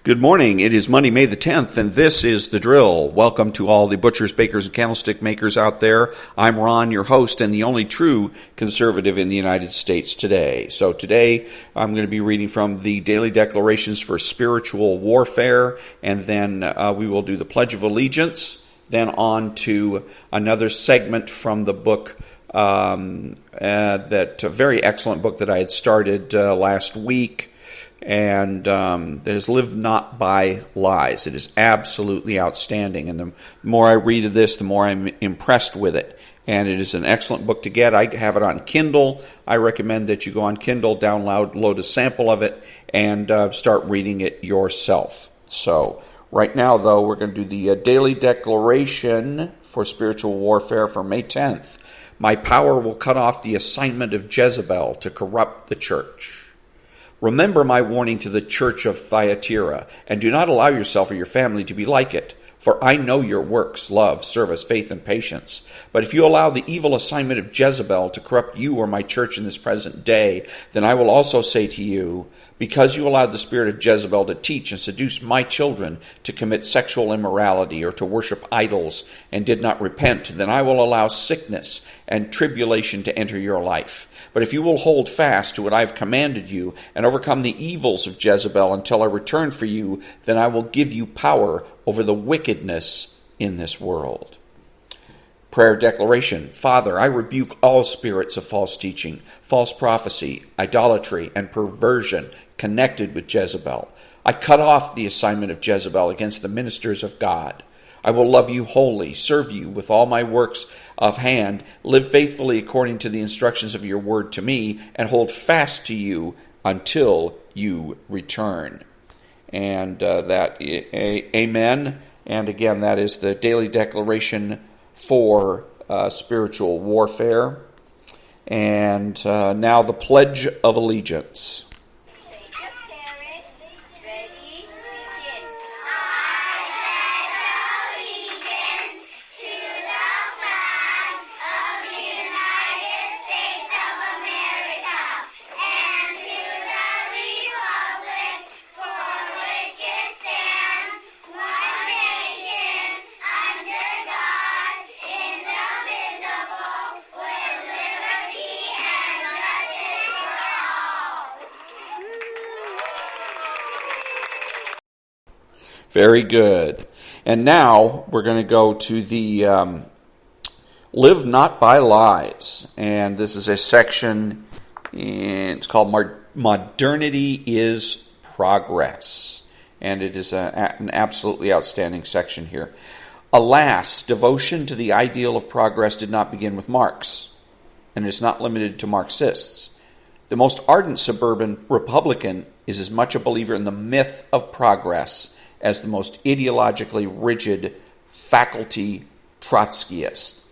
Good morning. It is Monday, May the 10th, and this is The Drill. Welcome to all the butchers, bakers, and candlestick makers out there. I'm Ron, your host, and the only true conservative in the United States today. So today, I'm going to be reading from the Daily Declarations for Spiritual Warfare, and then we will do the Pledge of Allegiance, then on to another segment from the book, that very excellent book that I had started last week, and that is Live Not by Lies. It is absolutely outstanding, and the more I read of this, the more I'm impressed with it. And it is an excellent book to get. I have it on Kindle. I recommend that you go on Kindle, download a sample of it, and start reading it yourself. So right now, though, we're going to do the Daily Declaration for Spiritual Warfare for May 10th. My power will cut off the assignment of Jezebel to corrupt the church. Remember my warning to the church of Thyatira, and do not allow yourself or your family to be like it. For I know your works, love, service, faith, and patience. But if you allow the evil assignment of Jezebel to corrupt you or my church in this present day, then I will also say to you, because you allowed the spirit of Jezebel to teach and seduce my children to commit sexual immorality or to worship idols and did not repent, then I will allow sickness and tribulation to enter your life. But if you will hold fast to what I have commanded you and overcome the evils of Jezebel until I return for you, then I will give you power over the wickedness in this world. Prayer declaration. Father, I rebuke all spirits of false teaching, false prophecy, idolatry, and perversion connected with Jezebel. I cut off the assignment of Jezebel against the ministers of God. I will love you wholly, serve you with all my works of hand, live faithfully according to the instructions of your word to me, and hold fast to you until you return. And amen. And again, that is the Daily Declaration for Spiritual Warfare. And now the Pledge of Allegiance. Very good. And now we're going to go to the Live Not by Lies. And this is a section, it's called Modernity is Progress. And it is an absolutely outstanding section here. Alas, devotion to the ideal of progress did not begin with Marx, and it's not limited to Marxists. The most ardent suburban Republican is as much a believer in the myth of progress as the most ideologically rigid faculty Trotskyist.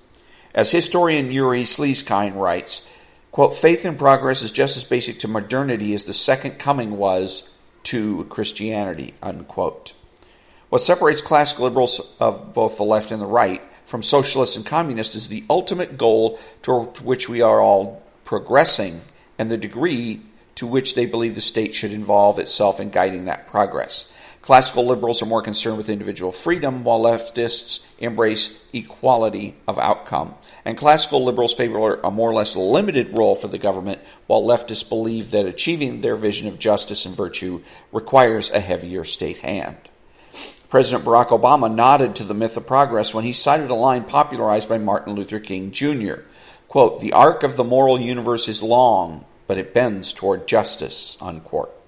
As historian Yuri Slezkine writes, quote, faith in progress is just as basic to modernity as the second coming was to Christianity, unquote. What separates classical liberals of both the left and the right from socialists and communists is the ultimate goal to which we are all progressing and the degree to which they believe the state should involve itself in guiding that progress. Classical liberals are more concerned with individual freedom, while leftists embrace equality of outcome. And classical liberals favor a more or less limited role for the government, while leftists believe that achieving their vision of justice and virtue requires a heavier state hand. President Barack Obama nodded to the myth of progress when he cited a line popularized by Martin Luther King Jr. Quote, the arc of the moral universe is long, but it bends toward justice, unquote.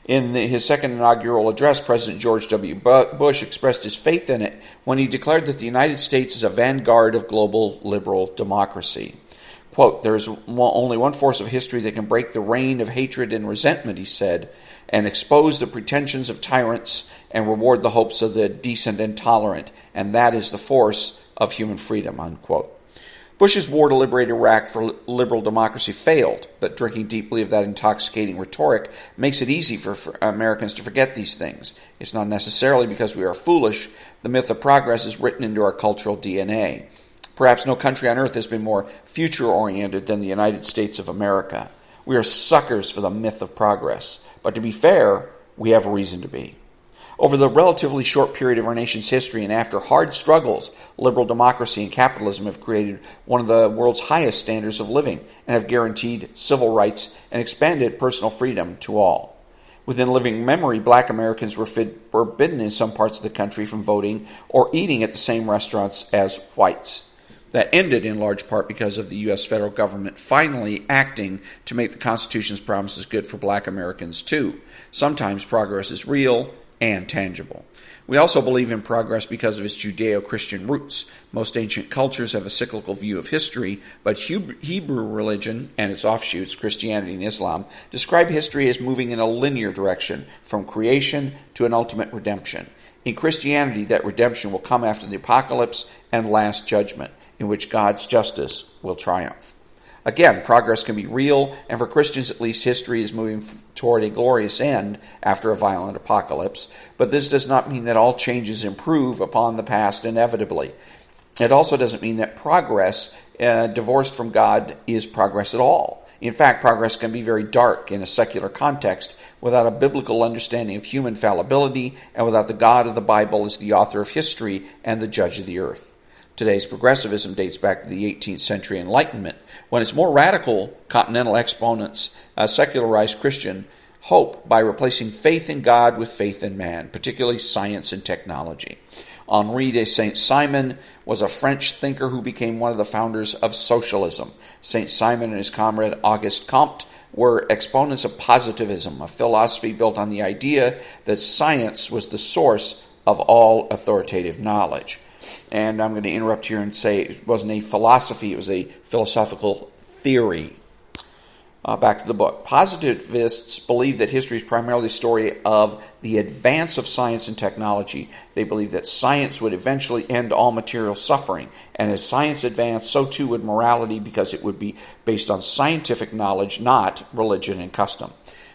In his second inaugural address, President George W. Bush expressed his faith in it when he declared that the United States is a vanguard of global liberal democracy. Quote, there is only one force of history that can break the reign of hatred and resentment, he said, and expose the pretensions of tyrants and reward the hopes of the decent and tolerant, and that is the force of human freedom, unquote. Bush's war to liberate Iraq for liberal democracy failed, but drinking deeply of that intoxicating rhetoric makes it easy for Americans to forget these things. It's not necessarily because we are foolish. The myth of progress is written into our cultural DNA. Perhaps no country on earth has been more future-oriented than the United States of America. We are suckers for the myth of progress, but to be fair, we have reason to be. Over the relatively short period of our nation's history and after hard struggles, liberal democracy and capitalism have created one of the world's highest standards of living and have guaranteed civil rights and expanded personal freedom to all. Within living memory, black Americans were forbidden in some parts of the country from voting or eating at the same restaurants as whites. That ended in large part because of the U.S. federal government finally acting to make the Constitution's promises good for black Americans too. Sometimes progress is real and tangible. We also believe in progress because of its Judeo-Christian roots. Most ancient cultures have a cyclical view of history, but Hebrew religion and its offshoots, Christianity and Islam, describe history as moving in a linear direction from creation to an ultimate redemption. In Christianity, that redemption will come after the apocalypse and last judgment, in which God's justice will triumph. Again, progress can be real, and for Christians at least, history is moving toward a glorious end after a violent apocalypse, but this does not mean that all changes improve upon the past inevitably. It also doesn't mean that progress, divorced from God, is progress at all. In fact, progress can be very dark in a secular context without a biblical understanding of human fallibility and without the God of the Bible as the author of history and the judge of the earth. Today's progressivism dates back to the 18th century Enlightenment, when its more radical continental exponents secularized Christian hope by replacing faith in God with faith in man, particularly science and technology. Henri de Saint-Simon was a French thinker who became one of the founders of socialism. Saint-Simon and his comrade Auguste Comte were exponents of positivism, a philosophy built on the idea that science was the source of all authoritative knowledge. And I'm going to interrupt here and say it wasn't a philosophy, it was a philosophical theory. Back to the book. Positivists believe that history is primarily a story of the advance of science and technology. They believe that science would eventually end all material suffering. And as science advanced, so too would morality, because it would be based on scientific knowledge, not religion and custom.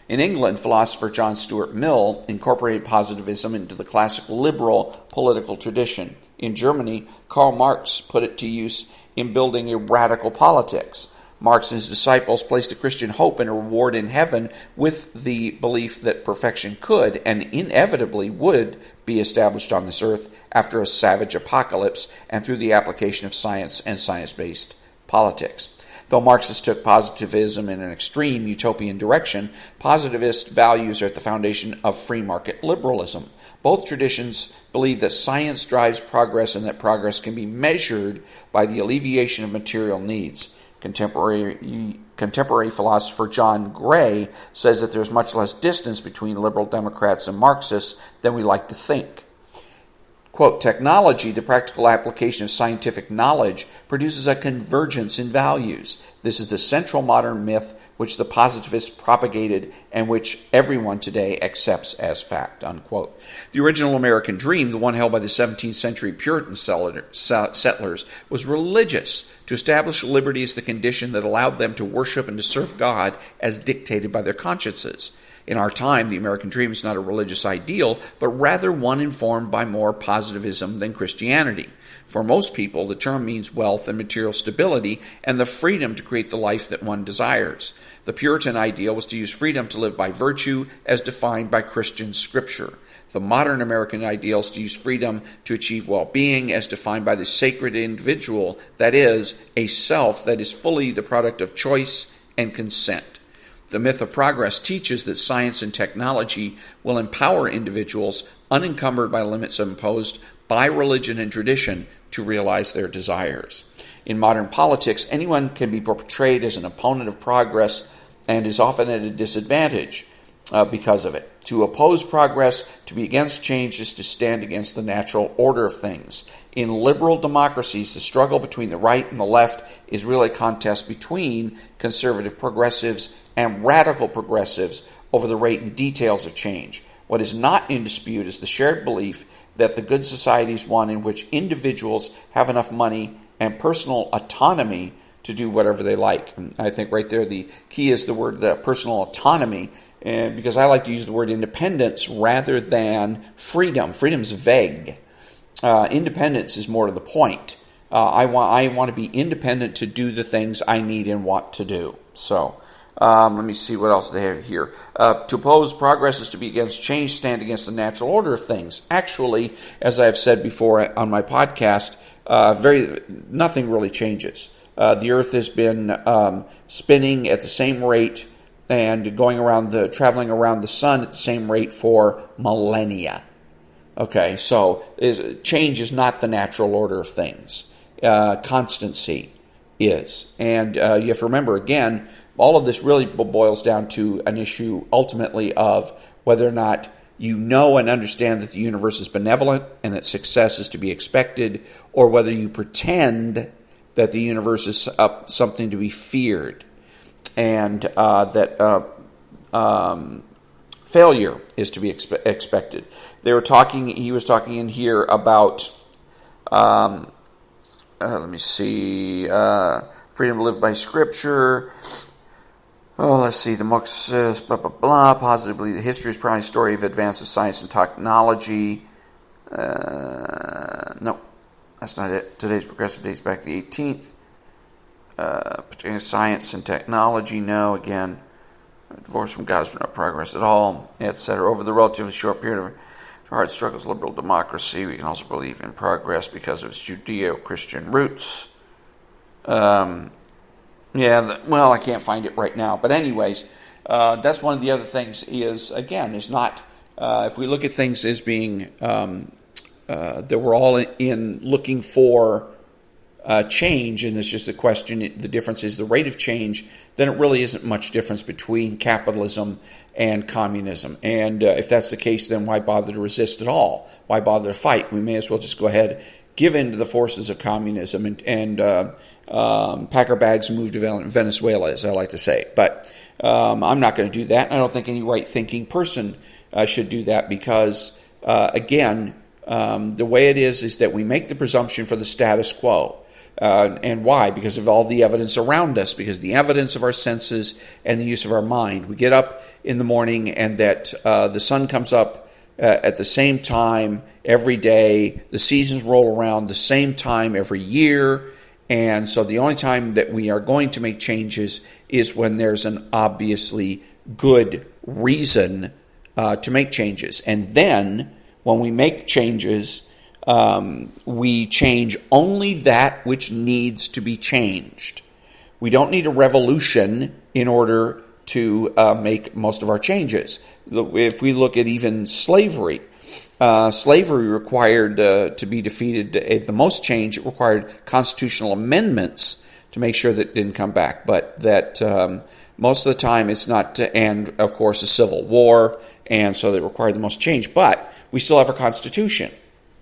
In England, philosopher John Stuart Mill incorporated positivism into the classic liberal political tradition. In Germany, Karl Marx put it to use in building a radical politics. Marx and his disciples placed a Christian hope in a reward in heaven with the belief that perfection could and inevitably would be established on this earth after a savage apocalypse and through the application of science and science-based politics. Though Marxists took positivism in an extreme utopian direction, positivist values are at the foundation of free market liberalism. Both traditions believe that science drives progress and that progress can be measured by the alleviation of material needs. Contemporary philosopher John Gray says that there's much less distance between liberal Democrats and Marxists than we like to think. Quote, technology, the practical application of scientific knowledge, produces a convergence in values. This is the central modern myth which the positivists propagated and which everyone today accepts as fact, unquote. The original American dream, the one held by the 17th century Puritan settlers, was religious, to establish liberty as the condition that allowed them to worship and to serve God as dictated by their consciences. In our time, the American dream is not a religious ideal, but rather one informed by more positivism than Christianity. For most people, the term means wealth and material stability and the freedom to create the life that one desires. The Puritan ideal was to use freedom to live by virtue as defined by Christian scripture. The modern American ideal is to use freedom to achieve well-being as defined by the sacred individual, that is, a self that is fully the product of choice and consent. The myth of progress teaches that science and technology will empower individuals unencumbered by limits imposed by religion and tradition to realize their desires. In modern politics, anyone can be portrayed as an opponent of progress and is often at a disadvantage because of it. To oppose progress, to be against change, is to stand against the natural order of things. In liberal democracies, the struggle between the right and the left is really a contest between conservative progressives and radical progressives over the rate and details of change. What is not in dispute is the shared belief that the good society is one in which individuals have enough money and personal autonomy to do whatever they like. And I think right there the key is the word personal autonomy, and because I like to use the word independence rather than freedom. Freedom's vague. Independence is more to the point. I want to be independent to do the things I need and want to do. So Let me see what else they have here. To oppose progress is to be against change, stand against the natural order of things. Actually, as I've said before on my podcast, nothing really changes. The Earth has been spinning at the same rate and traveling around the sun at the same rate for millennia. Okay, so change is not the natural order of things. Constancy is. And you have to remember, again, all of this really boils down to an issue ultimately of whether or not you know and understand that the universe is benevolent and that success is to be expected, or whether you pretend that the universe is something to be feared and that failure is to be expected. He was talking in here about, let me see, freedom to live by Scripture. Oh, let's see, the Marxists, blah, blah, blah. Positively, the history is probably a story of advance of science and technology. No, that's not it. Today's progressive dates back to the 18th. Pertaining to science and technology, no, again. Divorce from God is no progress at all, etc. Over the relatively short period of hard struggles, liberal democracy, we can also believe in progress because of its Judeo-Christian roots. I can't find it right now. But anyways, that's one of the other things is not, if we look at things as being, that we're all in looking for change, and it's just a question, the difference is the rate of change, then it really isn't much difference between capitalism and communism. And if that's the case, then why bother to resist at all? Why bother to fight? We may as well just go ahead, give in to the forces of communism and pack our bags and move to Venezuela, as I like to say. But I'm not going to do that, and I don't think any right-thinking person should do that because, the way it is that we make the presumption for the status quo. And why? Because of all the evidence around us, because the evidence of our senses and the use of our mind. We get up in the morning and that the sun comes up at the same time every day. The seasons roll around the same time every year. And so the only time that we are going to make changes is when there's an obviously good reason to make changes. And then when we make changes, we change only that which needs to be changed. We don't need a revolution in order to make most of our changes. If we look at even slavery, slavery required to be defeated, the most change, it required constitutional amendments to make sure that it didn't come back. But that most of the time it's not, and of course a civil war, and so they required the most change. But we still have our Constitution.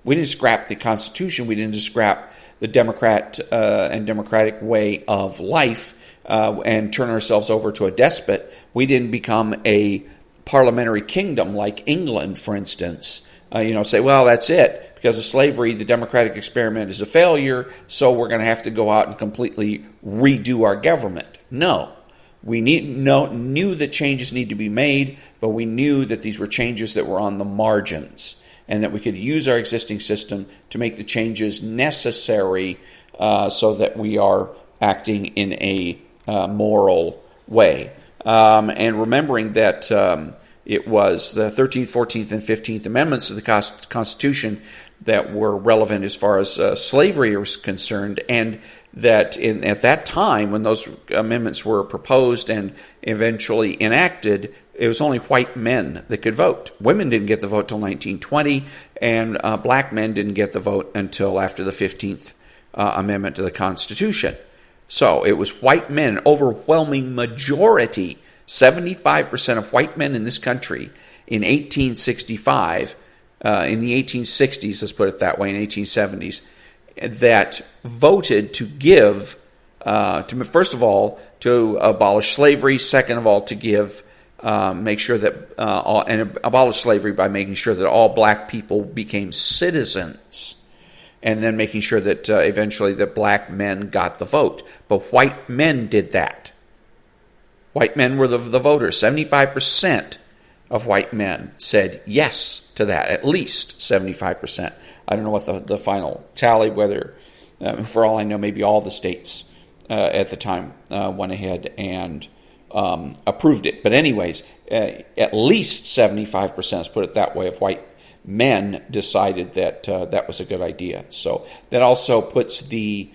We didn't scrap the Constitution. We didn't scrap the democratic way of life and turn ourselves over to a despot. We didn't become a parliamentary kingdom like England, for instance. Say, well, that's it. Because of slavery, the democratic experiment is a failure, so we're going to have to go out and completely redo our government. No. We knew that changes need to be made, but we knew that these were changes that were on the margins, and that we could use our existing system to make the changes necessary so that we are acting in a moral way. And remembering that it was the 13th, 14th, and 15th Amendments of the Constitution that were relevant as far as slavery was concerned, and that at that time, when those amendments were proposed and eventually enacted, it was only white men that could vote. Women didn't get the vote till 1920, and black men didn't get the vote until after the 15th Amendment to the Constitution. So it was white men, overwhelming majority, 75% of white men in this country in 1865, in the 1860s, let's put it that way, in 1870s, that voted to give, first of all, to abolish slavery, second of all, to give, make sure that, and abolish slavery by making sure that all black people became citizens, and then making sure that eventually that black men got the vote. But white men did that. White men were the voters. 75% of white men said yes to that, at least 75%. I don't know what the final tally, whether, for all I know, maybe all the states at the time went ahead and approved it. But anyways, at least 75%, let's put it that way, of white men decided that that was a good idea. So that also puts to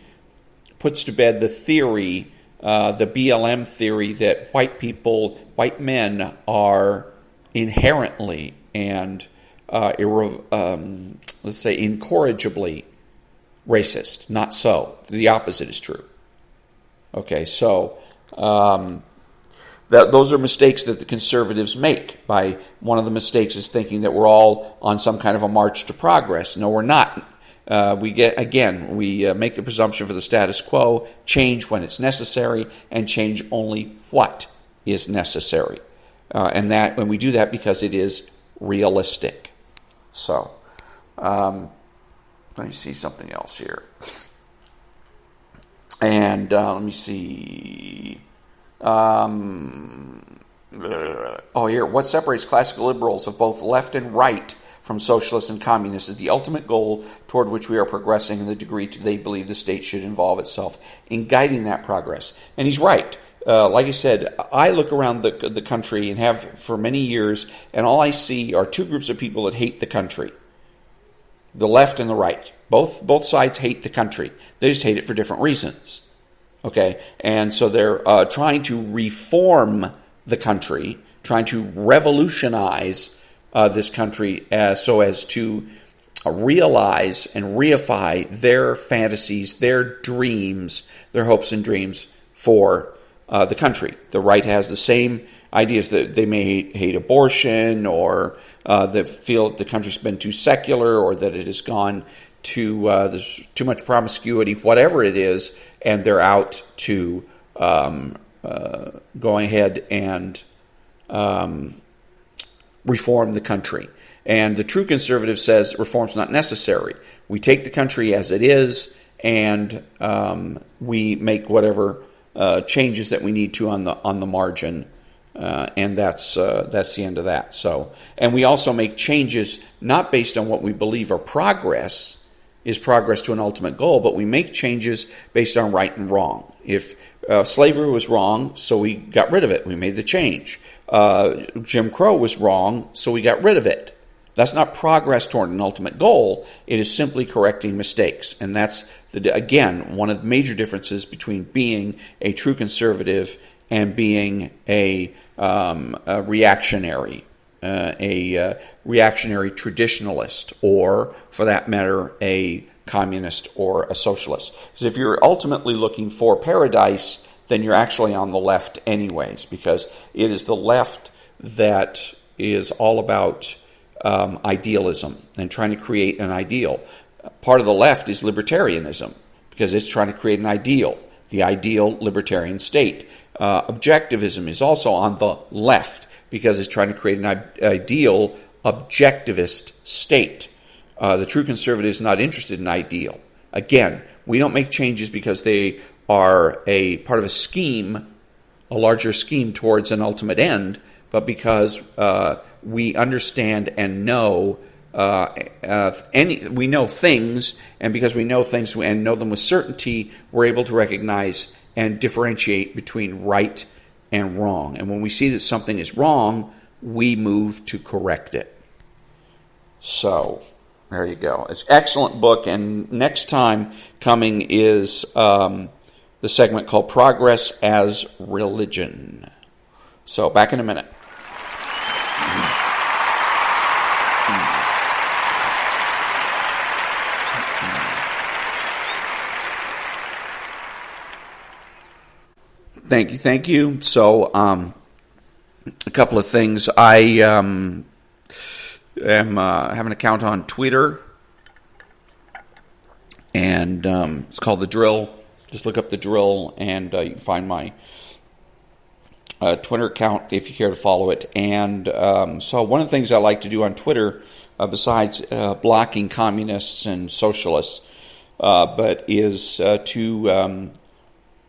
bed the theory, the BLM theory, that white men are inherently and let's say incorrigibly racist. Not so. The opposite is true. Okay, so those are mistakes that the conservatives make. One of the mistakes is thinking that we're all on some kind of a march to progress. No, we're not. We make the presumption for the status quo, change when it's necessary, and change only what is necessary. And that when we do that, because it is realistic. So, let me see something else here. And let me see. Here. What separates classical liberals of both left and right from socialists and communists is the ultimate goal toward which we are progressing and the degree to they believe the state should involve itself in guiding that progress. And he's right. Like I said, I look around the country and have for many years, and all I see are two groups of people that hate the country. The left and the right. Both sides hate the country. They just hate it for different reasons. Okay? And so they're trying to reform the country, trying to revolutionize this country so as to realize and reify their fantasies, their dreams, their hopes and dreams for the country. The right has the same ideas that they may hate abortion, or that feel the country's been too secular, or that it has gone to there's too much promiscuity, whatever it is, and they're out to go ahead and reform the country. And the true conservative says reform's not necessary. We take the country as it is, and we make whatever changes that we need to on the margin, and that's the end of that. So, and we also make changes not based on what we believe are progress to an ultimate goal, but we make changes based on right and wrong. If slavery was wrong, so we got rid of it. We made the change. Jim Crow was wrong, so we got rid of it. That's not progress toward an ultimate goal. It is simply correcting mistakes. And that's, again, one of the major differences between being a true conservative and being a reactionary, reactionary traditionalist, or, for that matter, a communist or a socialist. Because if you're ultimately looking for paradise, then you're actually on the left anyways, because it is the left that is all about idealism and trying to create an ideal. Part of the left is libertarianism, because it's trying to create an ideal, the ideal libertarian state. Objectivism is also on the left, because it's trying to create an ideal objectivist state. The true conservative is not interested in ideal. Again, we don't make changes because they are a part of a scheme, a larger scheme towards an ultimate end, but because we understand and know we know things, and because we know things and know them with certainty, we're able to recognize and differentiate between right and wrong. And when we see that something is wrong, we move to correct it. So, there you go. It's an excellent book, and next time coming is the segment called Progress as Religion. So, back in a minute. Thank you. So, a couple of things. I have an account on Twitter, and it's called The Drill. Just look up The Drill, and you can find my Twitter account if you care to follow it. And so one of the things I like to do on Twitter, besides blocking communists and socialists, but is to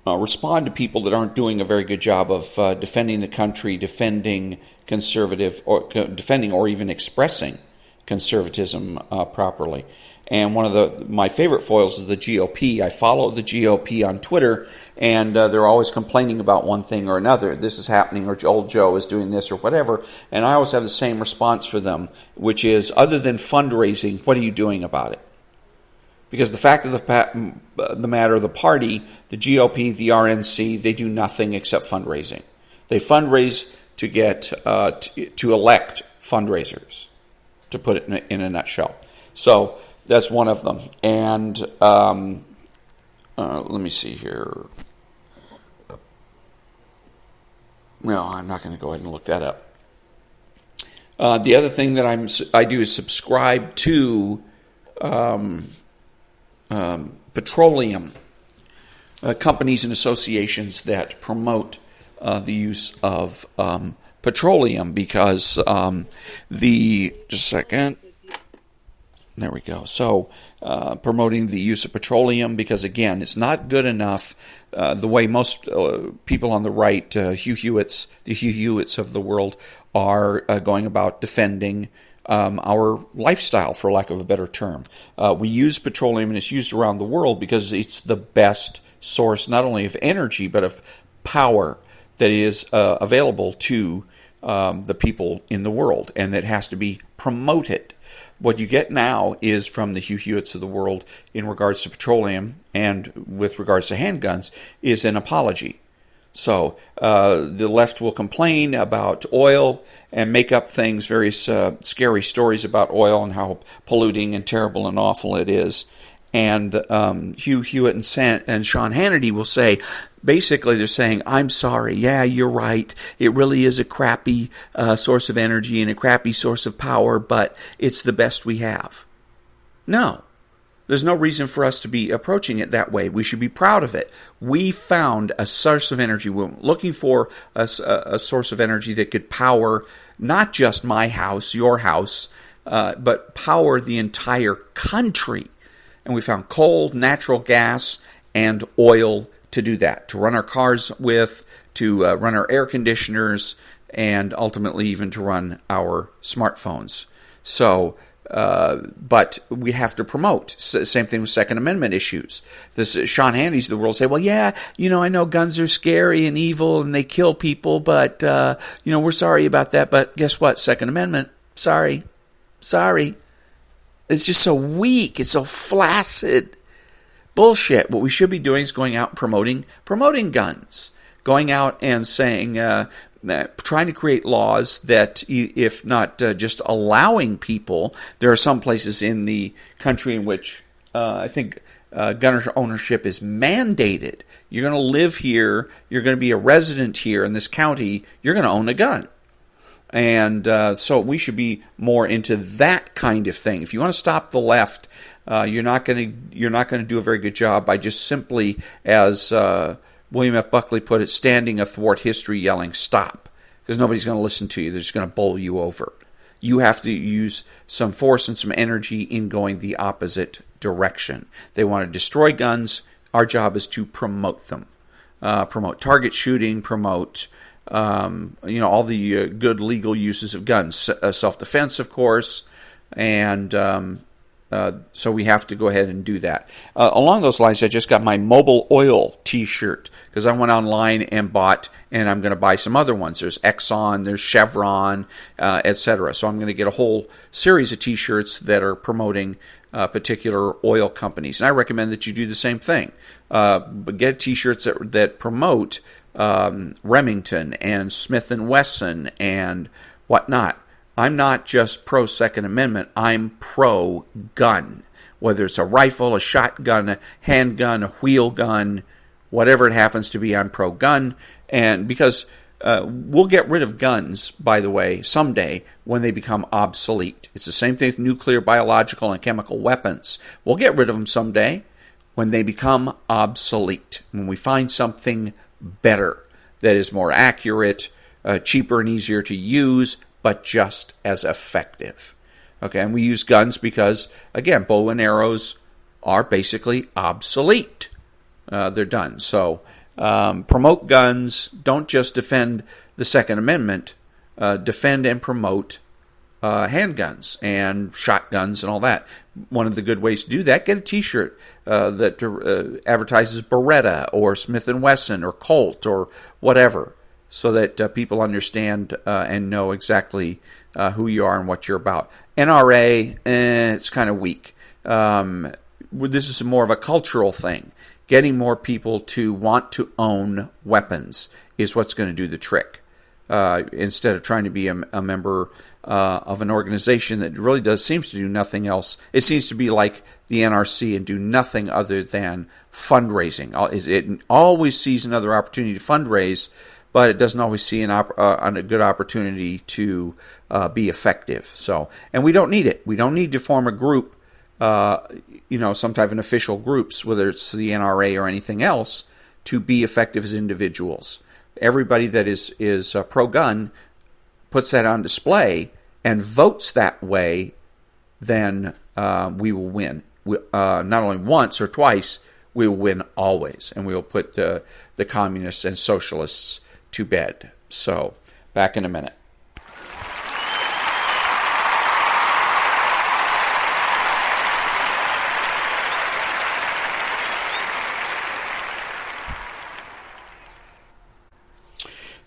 respond to people that aren't doing a very good job of defending the country, defending conservative, or defending or even expressing conservatism properly. And one of my favorite foils is the GOP. I follow the GOP on Twitter, and they're always complaining about one thing or another. This is happening, or old Joe is doing this, or whatever. And I always have the same response for them, which is, other than fundraising, what are you doing about it? Because the fact of the matter, the party, the GOP, the RNC, they do nothing except fundraising. They fundraise to get to elect fundraisers, to put it in a nutshell. So that's one of them. And let me see here. No, I'm not going to go ahead and look that up. The other thing that I do is subscribe to petroleum companies and associations that promote the use of petroleum, because just a second. There we go. So promoting the use of petroleum, because again, it's not good enough the way most people on the right, the Hugh Hewitts of the world, are going about defending our lifestyle, for lack of a better term. We use petroleum, and it's used around the world because it's the best source not only of energy but of power that is available to the people in the world, and that has to be promoted. What you get now is from the Hugh Hewitts of the world in regards to petroleum and with regards to handguns is an apology. So the left will complain about oil and make up things, various scary stories about oil and how polluting and terrible and awful it is. And Hugh Hewitt and Sean Hannity will say, basically they're saying, I'm sorry, yeah, you're right, it really is a crappy source of energy and a crappy source of power, but it's the best we have. No, there's no reason for us to be approaching it that way. We should be proud of it. We found a source of energy. We're looking for a source of energy that could power not just my house, your house, but power the entire country. And we found coal, natural gas, and oil to do that, to run our cars with, to run our air conditioners, and ultimately even to run our smartphones. So, but we have to promote. Same thing with Second Amendment issues. Sean Hannity's of the world say, well, yeah, I know guns are scary and evil and they kill people, but, we're sorry about that. But guess what? Second Amendment, sorry. It's just so weak. It's so flaccid. Bullshit. What we should be doing is going out and promoting guns. Going out and saying, trying to create laws that, if not just allowing people, there are some places in the country in which I think gun ownership is mandated. You're going to live here. You're going to be a resident here in this county. You're going to own a gun. And so we should be more into that kind of thing. If you want to stop the left, you're not going to do a very good job by just simply, as William F. Buckley put it, standing athwart history yelling stop, because nobody's going to listen to you. They're just going to bowl you over. You have to use some force and some energy in going the opposite direction. They want to destroy guns. Our job is to promote them, promote target shooting, promote all the good legal uses of guns, self-defense, of course, and so we have to go ahead and do that. Along those lines, I just got my Mobile Oil T-shirt because I went online and bought, and I'm going to buy some other ones. There's Exxon, there's Chevron, etc. So I'm going to get a whole series of T-shirts that are promoting particular oil companies, and I recommend that you do the same thing. But get T-shirts that promote Remington and Smith & Wesson and whatnot. I'm not just pro-Second Amendment, I'm pro-gun. Whether it's a rifle, a shotgun, a handgun, a wheel gun, whatever it happens to be, I'm pro-gun. And because we'll get rid of guns, by the way, someday when they become obsolete. It's the same thing with nuclear, biological, and chemical weapons. We'll get rid of them someday when they become obsolete, when we find something better that is more accurate, cheaper and easier to use, but just as effective. Okay, and we use guns because, again, bow and arrows are basically obsolete. They're done. So promote guns. Don't just defend the Second Amendment. Defend and promote handguns and shotguns and all that. one of the good ways to do that, get a T-shirt that advertises Beretta or Smith & Wesson or Colt or whatever, so that people understand and know exactly who you are and what you're about. NRA, it's kind of weak. This is more of a cultural thing. Getting more people to want to own weapons is what's going to do the trick. Instead of trying to be a member of an organization that really seems to do nothing else. It seems to be like the NRC and do nothing other than fundraising. It always sees another opportunity to fundraise, but it doesn't always see a good opportunity to be effective. So, and we don't need it. We don't need to form a group, some type of official groups, whether it's the NRA or anything else, to be effective as individuals. Everybody that is pro-gun puts that on display and votes that way, then we will win. Not only once or twice, we will win always, and we will put the communists and socialists to bed. So, back in a minute.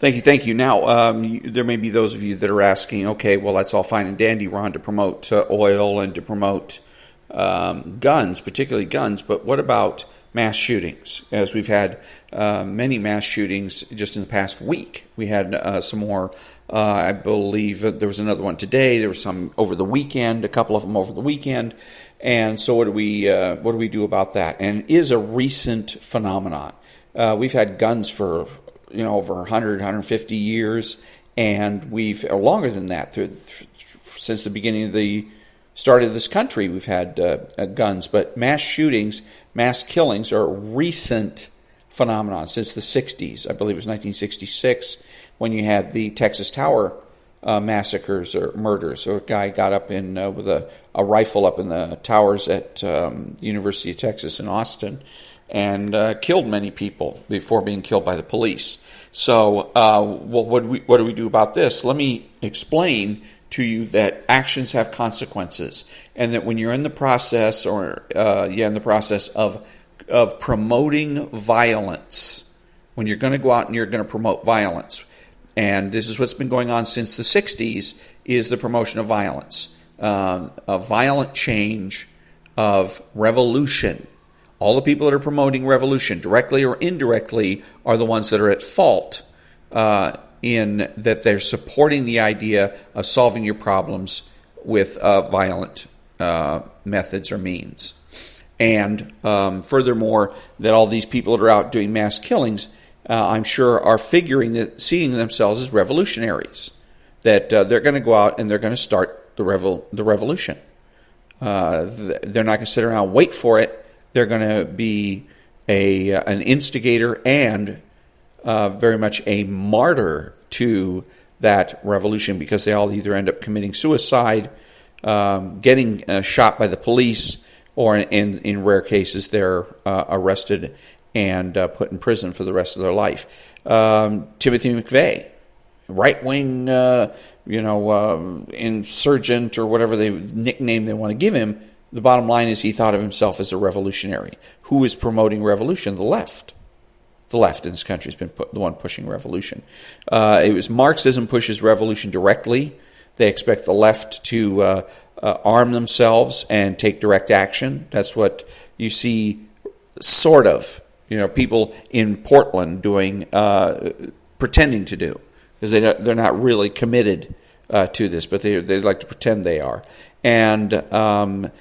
Thank you. Now, there may be those of you that are asking, okay, well, that's all fine and dandy, Ron, to promote oil and to promote guns, particularly guns, but what about mass shootings? As we've had many mass shootings just in the past week. We had some more, I believe there was another one today, there was some over the weekend, a couple of them over the weekend, and so what do we do about that? And it is a recent phenomenon. We've had guns for over 100, 150 years, and or longer than that, since the beginning of the start of this country, we've had guns. But mass shootings, mass killings are a recent phenomenon since the 60s. I believe it was 1966 when you had the Texas Tower massacres or murders. So a guy got up with a rifle up in the towers at the University of Texas in Austin and killed many people before being killed by the police. So, what do we do about this? Let me explain to you that actions have consequences, and that when you're in the process, of promoting violence, when you're going to go out and you're going to promote violence, and this is what's been going on since the 60s, is the promotion of violence, a violent change of revolution. All the people that are promoting revolution, directly or indirectly, are the ones that are at fault in that they're supporting the idea of solving your problems with violent methods or means. And furthermore, that all these people that are out doing mass killings, I'm sure, are seeing themselves as revolutionaries. That they're going to go out and they're going to start the revolution. They're not going to sit around and wait for it. They're going to be an instigator and very much a martyr to that revolution, because they all either end up committing suicide, getting shot by the police, or in rare cases they're arrested and put in prison for the rest of their life. Timothy McVeigh, right-wing, insurgent or whatever nickname they want to give him. The bottom line is he thought of himself as a revolutionary. Who is promoting revolution? The left. The left in this country has been the one pushing revolution. It was Marxism pushes revolution directly. They expect the left to arm themselves and take direct action. That's what you see, sort of, people in Portland doing, pretending to do, because they're not really committed to this, but they like to pretend they are. And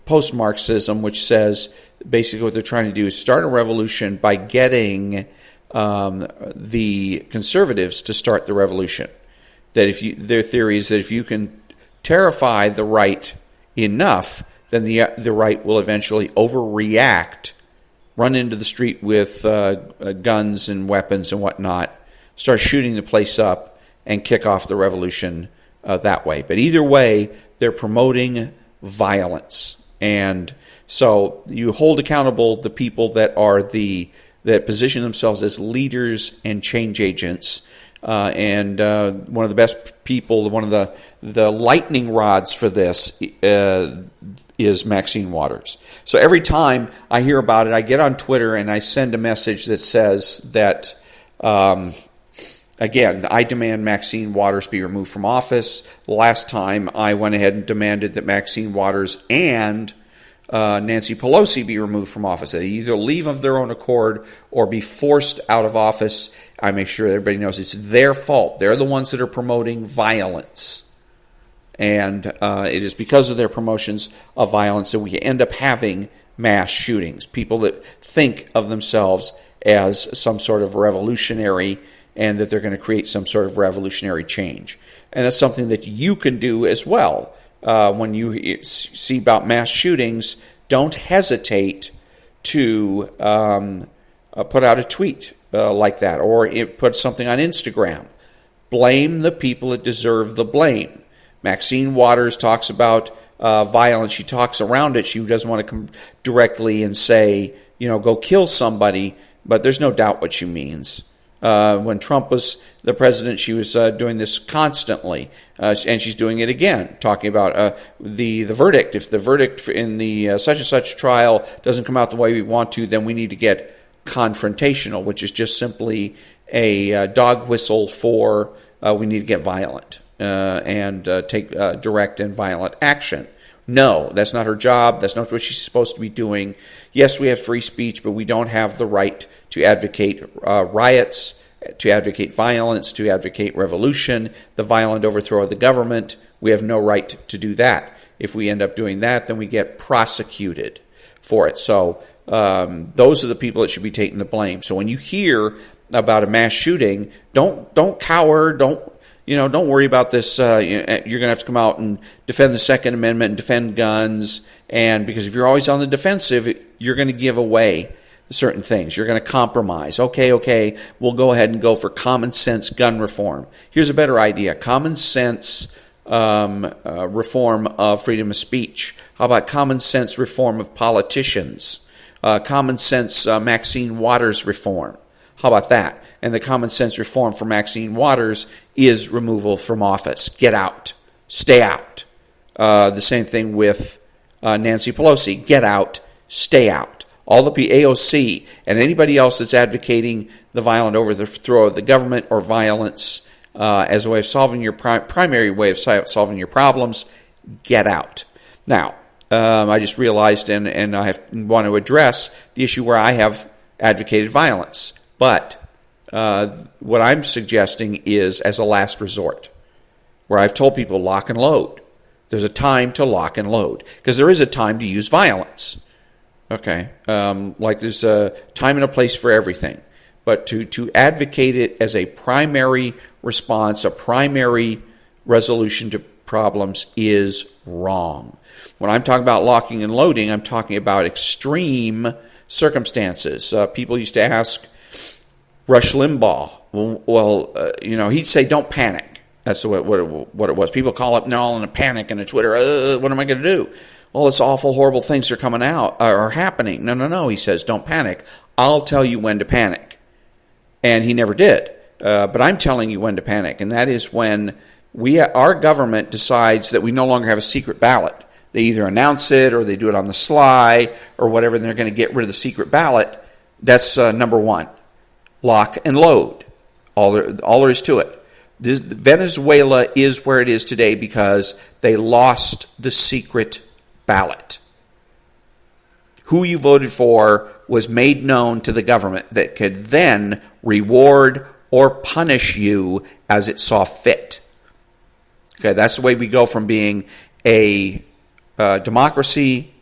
post-Marxism, which says basically what they're trying to do is start a revolution by getting the conservatives to start the revolution. That their theory is that if you can terrify the right enough, then the right will eventually overreact, run into the street with guns and weapons and whatnot, start shooting the place up, and kick off the revolution that way. But either way, they're promoting violence. And so you hold accountable the people that position themselves as leaders and change agents And one of the best people, one of the lightning rods for this is Maxine Waters. So every time I hear about it, I get on Twitter and I send a message that says that, again, I demand Maxine Waters be removed from office. Last time I went ahead and demanded that Maxine Waters and Nancy Pelosi be removed from office. They either leave of their own accord or be forced out of office. I make sure everybody knows it's their fault. They're the ones that are promoting violence. And it is because of their promotions of violence that we end up having mass shootings. People that think of themselves as some sort of revolutionary and that they're going to create some sort of revolutionary change. And that's something that you can do as well. When you see about mass shootings, don't hesitate to put out a tweet like that, or put something on Instagram. Blame the people that deserve the blame. Maxine Waters talks about violence. She talks around it. She doesn't want to come directly and say, go kill somebody, but there's no doubt what she means. When Trump was the president, she was doing this constantly, and she's doing it again, talking about the verdict. If the verdict in the such and such trial doesn't come out the way we want to, then we need to get confrontational, which is just simply a dog whistle for we need to get violent and take direct and violent action. No, that's not her job. That's not what she's supposed to be doing. Yes, we have free speech, but we don't have the right to advocate riots, to advocate violence, to advocate revolution, the violent overthrow of the government. We have no right to do that. If we end up doing that, then we get prosecuted for it. So those are the people that should be taking the blame. So when you hear about a mass shooting, don't cower, don't worry about this. You're going to have to come out and defend the Second Amendment and defend guns. And because if you're always on the defensive, you're going to give away certain things. You're going to compromise. Okay, we'll go ahead and go for common sense gun reform. Here's a better idea. Common sense reform of freedom of speech. How about common sense reform of politicians? Common sense Maxine Waters reform. How about that? And the common sense reform for Maxine Waters is removal from office. Get out. Stay out. The same thing with Nancy Pelosi. Get out. Stay out. All the AOC and anybody else that's advocating the violent overthrow of the government or violence as a way of solving your primary way of solving your problems, get out. Now, I just realized, and I want to address the issue where I have advocated violence. But what I'm suggesting is as a last resort, where I've told people lock and load. There's a time to lock and load, because there is a time to use violence. Okay, like there's a time and a place for everything. But to advocate it as a primary response, a primary resolution to problems is wrong. When I'm talking about locking and loading, I'm talking about extreme circumstances. People used to ask Rush Limbaugh, he'd say, don't panic. That's what it was. People call up now in a panic in a Twitter, what am I going to do? Well, it's awful, horrible things are coming out, are happening. No, he says, don't panic. I'll tell you when to panic. And he never did. But I'm telling you when to panic, and that is when our government decides that we no longer have a secret ballot. They either announce it or they do it on the sly or whatever, and they're going to get rid of the secret ballot. That's number one. Lock and load. All there is to it. Venezuela is where it is today because they lost the secret ballot. Who you voted for was made known to the government that could then reward or punish you as it saw fit. Okay, that's the way we go from being a democracy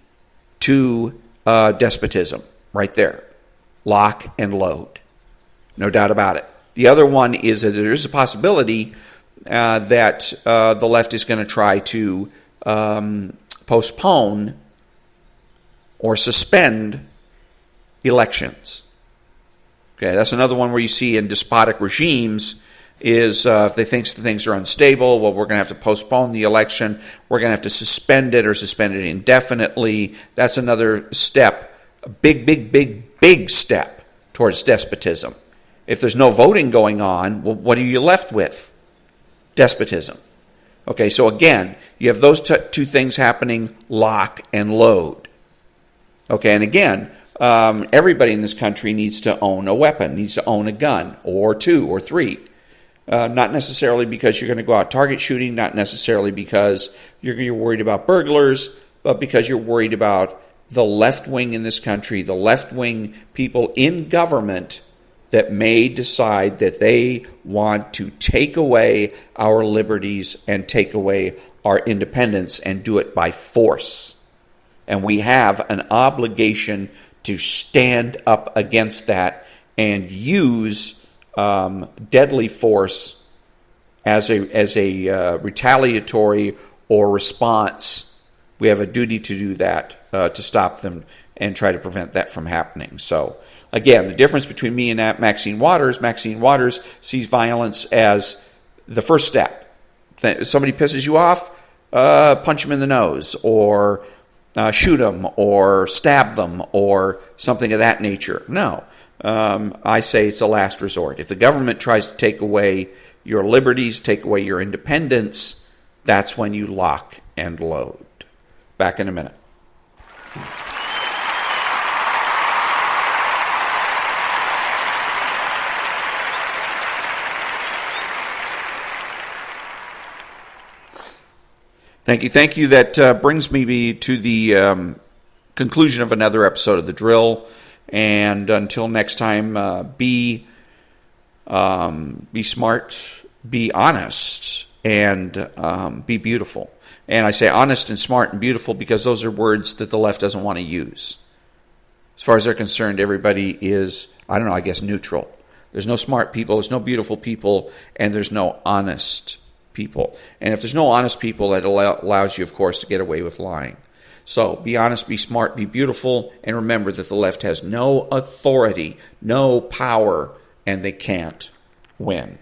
to despotism, right there. Lock and load. No doubt about it. The other one is that there is a possibility that the left is going to try to postpone or suspend elections. Okay, that's another one where you see in despotic regimes is if they think things are unstable, well, we're going to have to postpone the election. We're going to have to suspend it or suspend it indefinitely. That's another step, a big step towards despotism. If there's no voting going on, well, what are you left with? Despotism. Okay, so again, you have those two things happening, lock and load. Okay, and again, everybody in this country needs to own a weapon, needs to own a gun, or two, or three. Not necessarily because you're going to go out target shooting, not necessarily because you're worried about burglars, but because you're worried about the left wing in this country, the left wing people in government that may decide that they want to take away our liberties and take away our independence and do it by force. And we have an obligation to stand up against that and use deadly force as a retaliatory or response. We have a duty to do that, to stop them and try to prevent that from happening. So, again, the difference between me and Maxine Waters sees violence as the first step. If somebody pisses you off, punch them in the nose, or shoot them, or stab them, or something of that nature. No. I say it's a last resort. If the government tries to take away your liberties, take away your independence, that's when you lock and load. Back in a minute. Thank you. That brings me to the conclusion of another episode of The Drill. And until next time, be smart, be honest, and be beautiful. And I say honest and smart and beautiful because those are words that the left doesn't want to use. As far as they're concerned, everybody is, I guess neutral. There's no smart people, there's no beautiful people, and there's no honest people. And if there's no honest people, that allows you, of course, to get away with lying. So be honest, be smart, be beautiful, and remember that the left has no authority, no power, and they can't win.